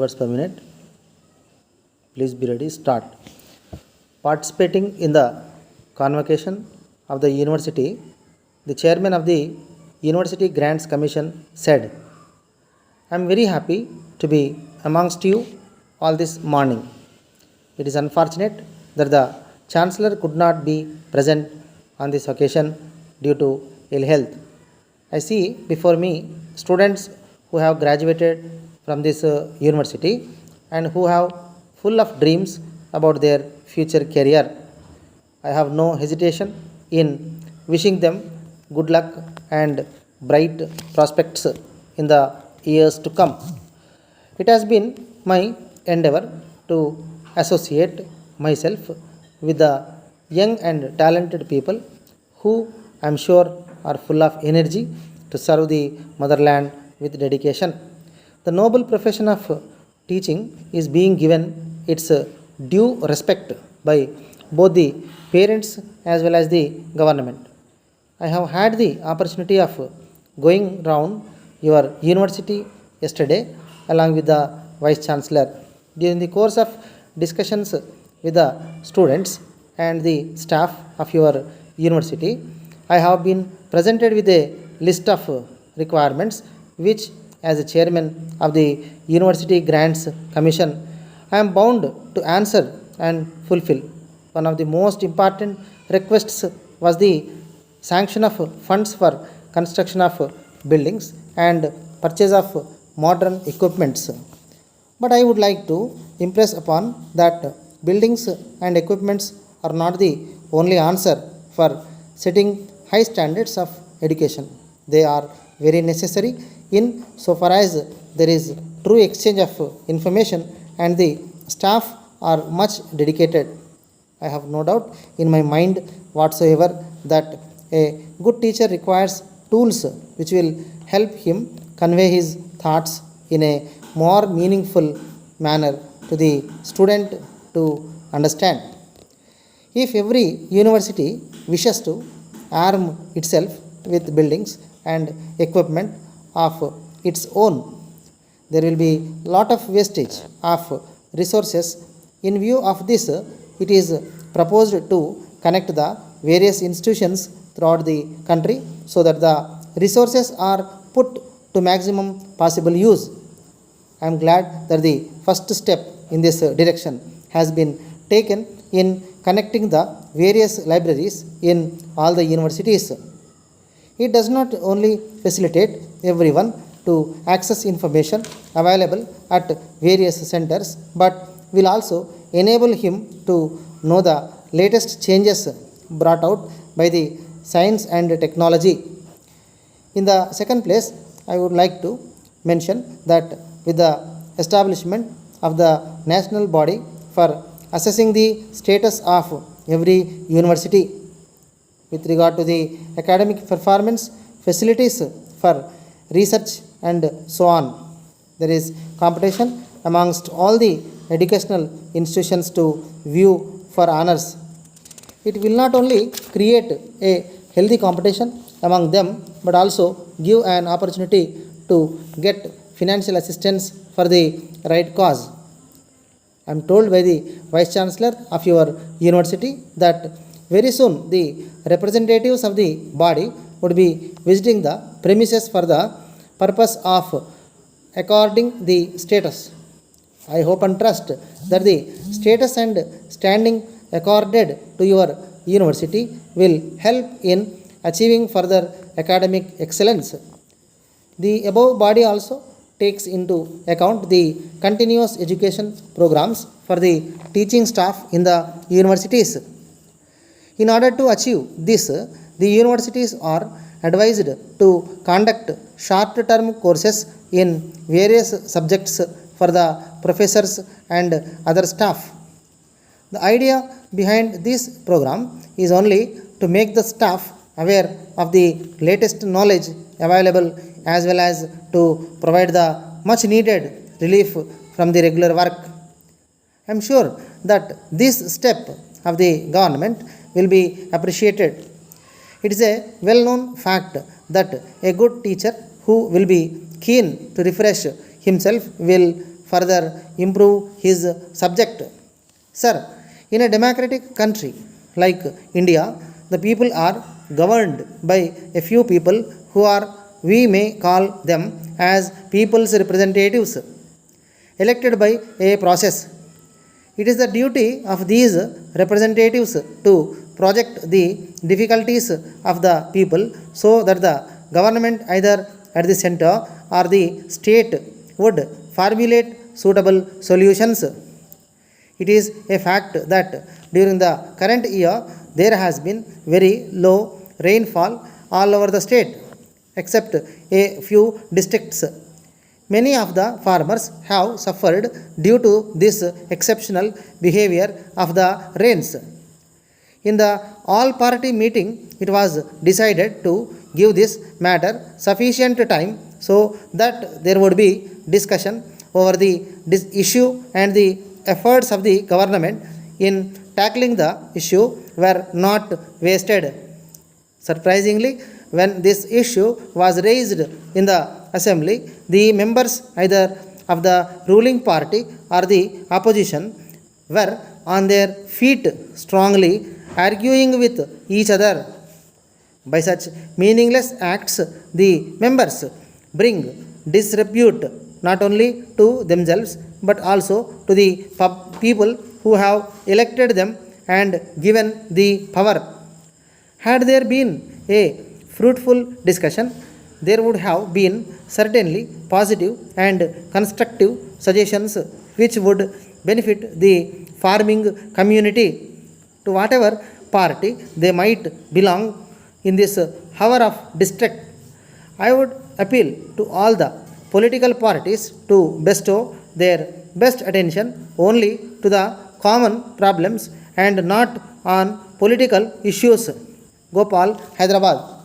words per minute. Please be ready. Start. Participating in the convocation of the university, the chairman of the University Grants Commission said, I am very happy to be amongst you all this morning. It is unfortunate that the Chancellor could not be present on this occasion due to ill health. I see before me students who have graduated from this university and who have full of dreams about their future career. I have no hesitation in wishing them good luck and bright prospects in the years to come. It has been my endeavor to associate myself with the young and talented people who I am sure are full of energy to serve the motherland with dedication. The noble profession of teaching is being given its due respect by both the parents as well as the government. I have had the opportunity of going round your university yesterday along with the Vice Chancellor. During the course of discussions with the students and the staff of your university, I have been presented with a list of requirements which, as the chairman of the University Grants Commission, I am bound to answer and fulfill. One of the most important requests was the sanction of funds for construction of buildings and purchase of modern equipments. But I would like to impress upon that buildings and equipments are not the only answer for setting high standards of education. They are very necessary in so far as there is true exchange of information and the staff are much dedicated. I have no doubt in my mind whatsoever that a good teacher requires tools which will help him convey his thoughts in a more meaningful manner to the student to understand. If every university wishes to arm itself with buildings and equipment of its own, there will be lot of wastage of resources. In view of this, it is proposed to connect the various institutions throughout the country so that the resources are put to maximum possible use. I am glad that the first step in this direction has been taken in connecting the various libraries in all the universities. It does not only facilitate everyone to access information available at various centers, but will also enable him to know the latest changes brought out by the science and technology. In the second place, I would like to mention that with the establishment of the national body for assessing the status of every university with regard to the academic performance, facilities for research and so on, there is competition amongst all the educational institutions to view for honors. It will not only create a healthy competition among them, but also give an opportunity to get financial assistance for the right cause. I am told by the Vice Chancellor of your university that very soon the representatives of the body would be visiting the premises for the purpose of according the status. I hope and trust that the status and standing accorded to your university will help in achieving further academic excellence. The above body also takes into account the continuous education programs for the teaching staff in the universities. In order to achieve this, the universities are advised to conduct short-term courses in various subjects for the professors and other staff. The idea behind this program is only to make the staff aware of the latest knowledge available as well as to provide the much needed relief from the regular work. I am sure that this step of the government will be appreciated. It is a well-known fact that a good teacher who will be keen to refresh himself will further improve his subject. Sir, in a democratic country like India, the people are governed by a few people who are, we may call them as people's representatives, elected by a process. It is the duty of these representatives to project the difficulties of the people so that the government, either at the center or the state, would formulate suitable solutions. It is a fact that during the current year there has been very low rainfall all over the state except a few districts. Many of the farmers have suffered due to this exceptional behavior of the rains. In the all party meeting, it was decided to give this matter sufficient time so that there would be discussion over the issue, and the efforts of the government in tackling the issue were not wasted. Surprisingly, when this issue was raised in the assembly, the members either of the ruling party or the opposition were on their feet strongly, arguing with each other. By such meaningless acts, the members bring disrepute not only to themselves but also to the people who have elected them and given the power. Had there been a fruitful discussion, there would have been certainly positive and constructive suggestions which would benefit the farming community, to whatever party they might belong in this hour of distress. I would appeal to all the political parties to bestow their best attention only to the common problems and not on political issues. Gopal, Hyderabad.